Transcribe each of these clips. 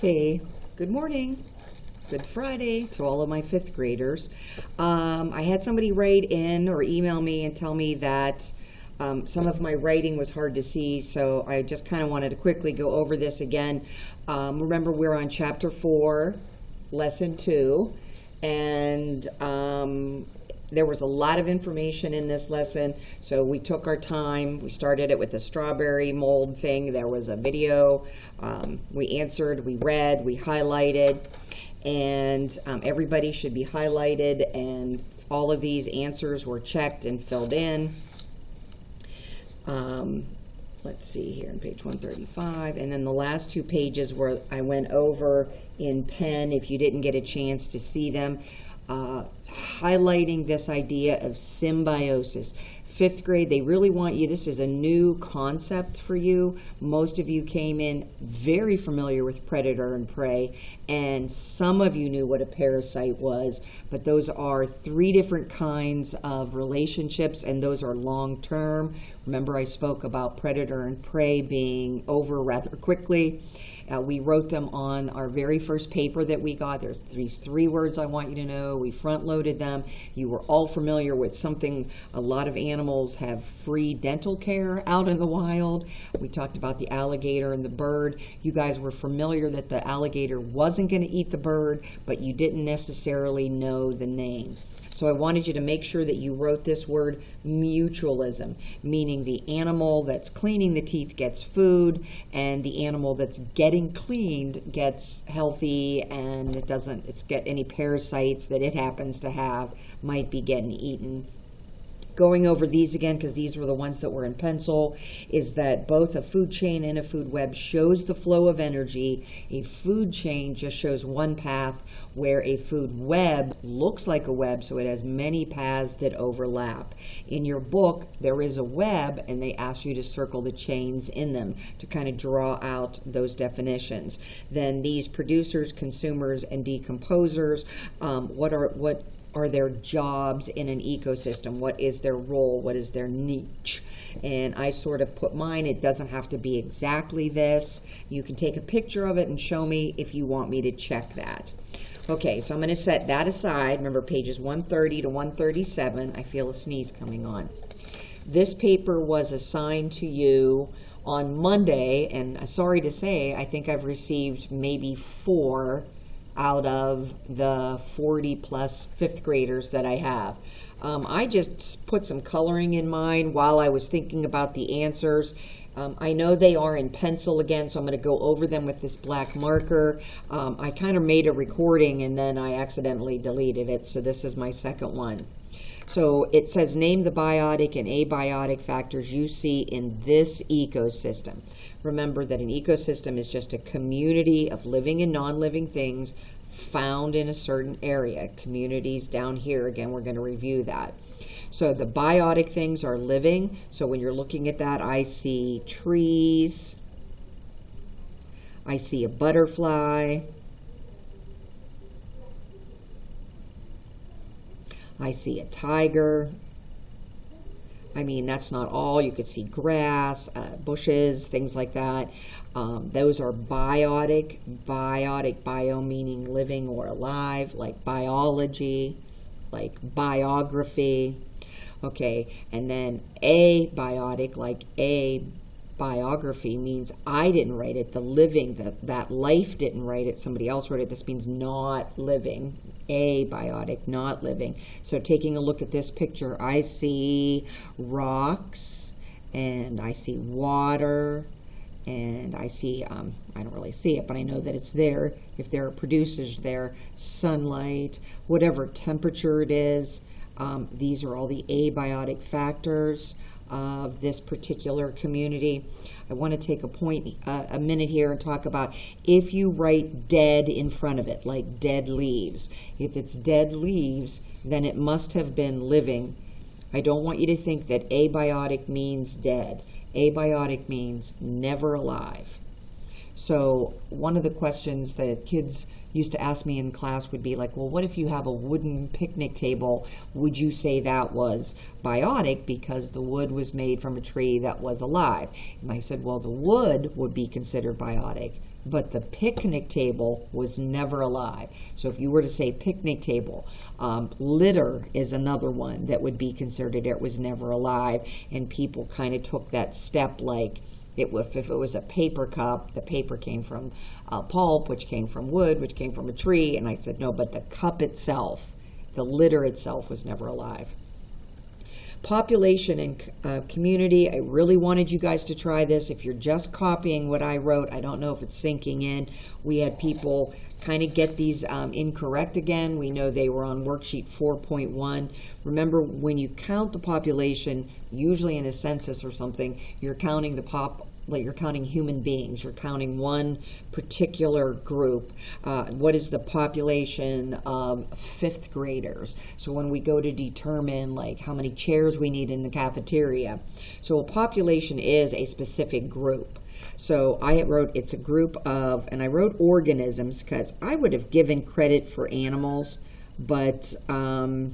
Hey, good morning. Good Friday to all of my fifth graders. I had somebody write in or email me and tell me that some of my writing was hard to see, so I just kind of wanted to quickly go over this again. Remember, we're on Chapter 4, Lesson 2, and there was a lot of information in this lesson, so we took our time. We started it with the strawberry mold thing. There was a video. We answered, we read, we highlighted, and everybody should be highlighted, and all of these answers were checked and filled in. Let's see here on page 135, and then the last two pages where I went over in pen, if you didn't get a chance to see them, highlighting this idea of symbiosis. Fifth grade, they really want you, this is a new concept for you. Most of you came in very familiar with predator and prey, and some of you knew what a parasite was, but those are three different kinds of relationships, and those are long-term. Remember, I spoke about predator and prey being over rather quickly. We wrote them on our very first paper that we got. There's these three words I want you to know. We front-loaded them. You were all familiar with something. A lot of animals have free dental care out in the wild. We talked about the alligator and the bird. You guys were familiar that the alligator wasn't going to eat the bird, but you didn't necessarily know the name. So I wanted you to make sure that you wrote this word mutualism, meaning the animal that's cleaning the teeth gets food, and the animal that's getting cleaned gets healthy, and it doesn't get any parasites that it happens to have might be getting eaten. Going over these again, because these were the ones that were in pencil, is that both a food chain and a food web shows the flow of energy. A food chain just shows one path, where a food web looks like a web, so it has many paths that overlap. In your book, there is a web, and they ask you to circle the chains in them to kind of draw out those definitions. Then these producers, consumers, and decomposers, what are their jobs in an ecosystem? What is their role? What is their niche? And I sort of put mine. It doesn't have to be exactly this. You can take a picture of it and show me if you want me to check that. Okay, so I'm going to set that aside. Remember, pages 130 to 137. I feel a sneeze coming on. This paper was assigned to you on Monday, and sorry to say, I think I've received maybe 4 out of the 40 plus fifth graders that I have. I just put some coloring in mine while I was thinking about the answers. I know they are in pencil again, so I'm going to go over them with this black marker. I kind of made a recording and then I accidentally deleted it, so this is my second one. So it says, name the biotic and abiotic factors you see in this ecosystem. Remember that an ecosystem is just a community of living and non-living things found in a certain area. Communities down here, again, we're going to review that. So the biotic things are living. So when you're looking at that, I see trees. I see a butterfly. I see a tiger. I mean, that's not all. You could see grass, bushes, things like that. Those are biotic. Biotic, bio meaning living or alive, like biology, like biography. Okay, and then abiotic, like a biography, means I didn't write it. The living, that life didn't write it. Somebody else wrote it. This means not living. Abiotic, not living. So taking a look at this picture, I see rocks, and I see water, and I see, I don't really see it, but I know that it's there. If there are producers there, sunlight, whatever temperature it is, these are all the abiotic factors of this particular community. I want to take a minute here and talk about if you write dead in front of it, like dead leaves. If it's dead leaves, then it must have been living. I don't want you to think that abiotic means dead. Abiotic means never alive. So one of the questions that kids used to ask me in class would be like, well, what if you have a wooden picnic table? Would you say that was biotic because the wood was made from a tree that was alive? And I said, well, the wood would be considered biotic, but the picnic table was never alive. So if you were to say picnic table, litter is another one that would be considered it was never alive, and people kind of took that step like, if it was a paper cup, the paper came from pulp, which came from wood, which came from a tree. And I said, no, but the cup itself, the litter itself was never alive. Population and community, I really wanted you guys to try this. If you're just copying what I wrote, I don't know if it's sinking in. We had people kind of get these incorrect again. We know they were on worksheet 4.1. Remember, when you count the population, usually in a census or something, you're counting you're counting human beings. You're counting one particular group. What is the population of fifth graders? So when we go to determine like how many chairs we need in the cafeteria, so a population is a specific group. So I wrote it's a group of, and I wrote organisms because I would have given credit for animals, but got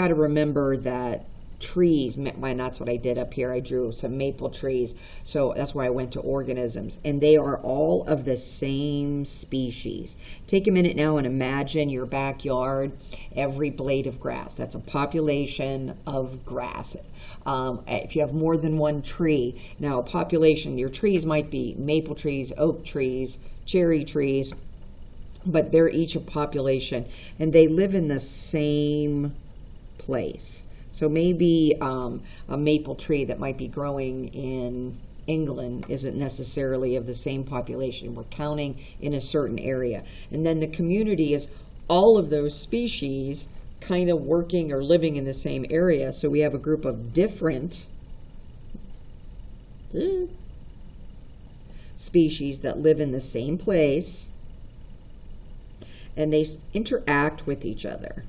to remember that trees, that's what I did up here. I drew some maple trees. So that's why I went to organisms. And they are all of the same species. Take a minute now and imagine your backyard, every blade of grass. That's a population of grass. If you have more than one tree, now a population, your trees might be maple trees, oak trees, cherry trees, but they're each a population, and they live in the same place. So maybe a maple tree that might be growing in England isn't necessarily of the same population. We're counting in a certain area. And then the community is all of those species kind of working or living in the same area. So we have a group of different species that live in the same place, and they interact with each other.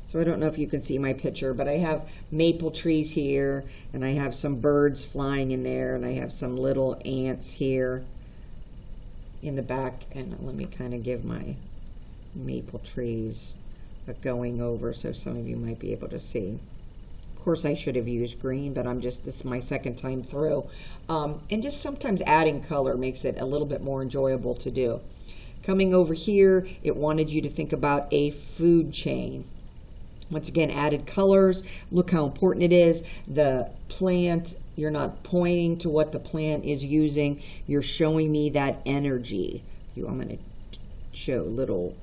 So I don't know if you can see my picture, but I have maple trees here, and I have some birds flying in there, and I have some little ants here in the back. And let me kind of give my maple trees a going over so some of you might be able to see. Of course, I should have used green, but this is my second time through. And just sometimes adding color makes it a little bit more enjoyable to do. Coming over here, it wanted you to think about a food chain. Once again, added colors. Look how important it is. The plant, you're not pointing to what the plant is using. You're showing me that energy. I'm going to show little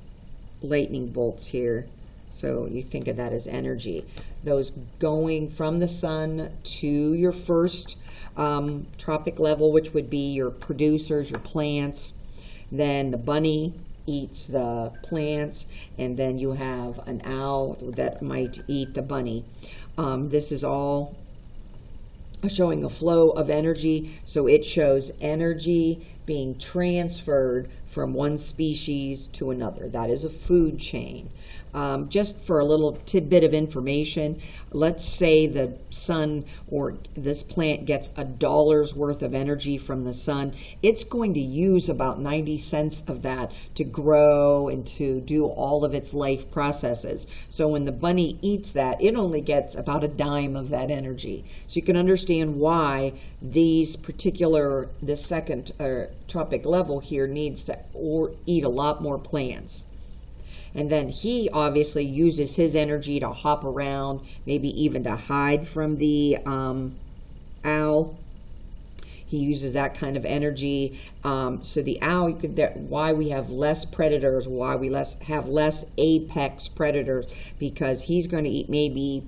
lightning bolts here. So you think of that as energy. Those going from the sun to your first tropic level, which would be your producers, your plants. Then the bunny eats the plants, and then you have an owl that might eat the bunny. This is all showing a flow of energy, so it shows energy being transferred from one species to another. That is a food chain. Just for a little tidbit of information, let's say the sun or this plant gets $1 worth of energy from the sun. It's going to use about 90 cents of that to grow and to do all of its life processes. So when the bunny eats that, it only gets about a dime of that energy. So you can understand why this second tropic level here needs to eat a lot more plants. And then he obviously uses his energy to hop around, maybe even to hide from the owl. He uses that kind of energy. So the owl, why we have less predators, why we have less apex predators, because he's going to eat maybe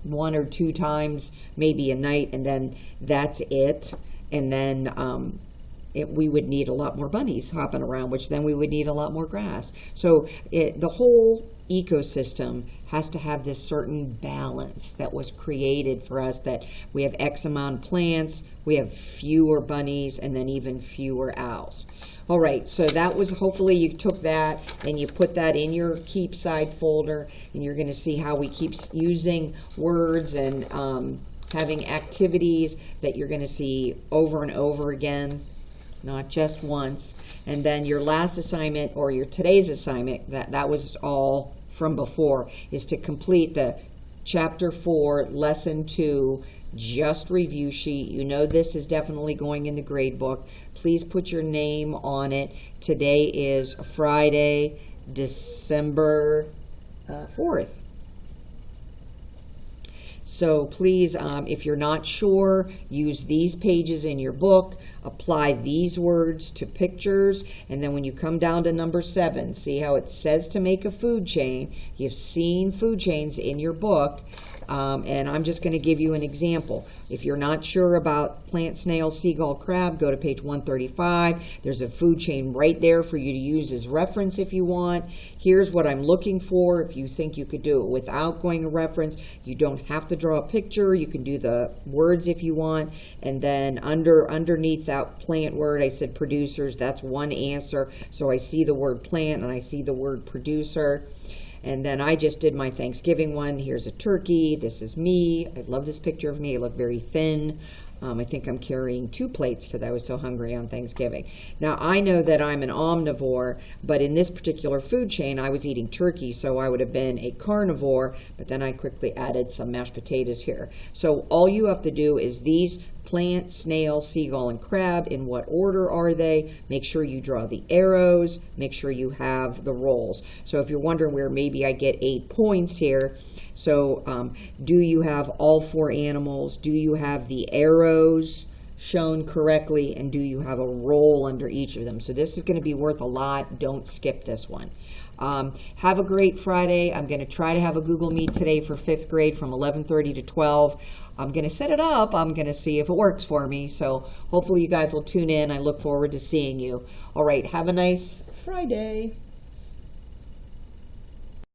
1 or 2 times, maybe a night, and then that's it. And then we would need a lot more bunnies hopping around, which then we would need a lot more grass. So the whole ecosystem has to have this certain balance that was created for us, that we have X amount of plants, we have fewer bunnies, and then even fewer owls. All right, so that was, hopefully you took that and you put that in your Keep Side folder, and you're going to see how we keep using words and having activities that you're going to see over and over again. not just once. And then your last assignment, or your today's assignment, that was all from before, is to complete the Chapter 4, Lesson 2, Just Review Sheet. You know this is definitely going in the grade book. Please put your name on it. Today is Friday, December 4th. So please, if you're not sure, use these pages in your book, apply these words to pictures, and then when you come down to number 7, see how it says to make a food chain. You've seen food chains in your book, and I'm just going to give you an example. If you're not sure about plant, snail, seagull, crab, go to page 135. There's a food chain right there for you to use as reference if you want. Here's what I'm looking for if you think you could do it without going a reference. You don't have to draw a picture. You can do the words if you want. And then underneath that plant word, I said producers. That's one answer. So I see the word plant and I see the word producer. And then I just did my Thanksgiving one. Here's a turkey. This is me. I love this picture of me. I look very thin. I think I'm carrying 2 plates because I was so hungry on Thanksgiving. Now, I know that I'm an omnivore, but in this particular food chain, I was eating turkey, so I would have been a carnivore, but then I quickly added some mashed potatoes here. So all you have to do is these plant, snail, seagull, and crab, in what order are they? Make sure you draw the arrows. Make sure you have the rolls. So if you're wondering where maybe I get 8 points here, so do you have all 4 animals? Do you have the arrows shown correctly? And do you have a roll under each of them? So this is going to be worth a lot. Don't skip this one. Have a great Friday. I'm going to try to have a Google Meet today for 5th grade from 11:30 to 12. I'm going to set it up. I'm going to see if it works for me. So hopefully you guys will tune in. I look forward to seeing you. All right. Have a nice Friday.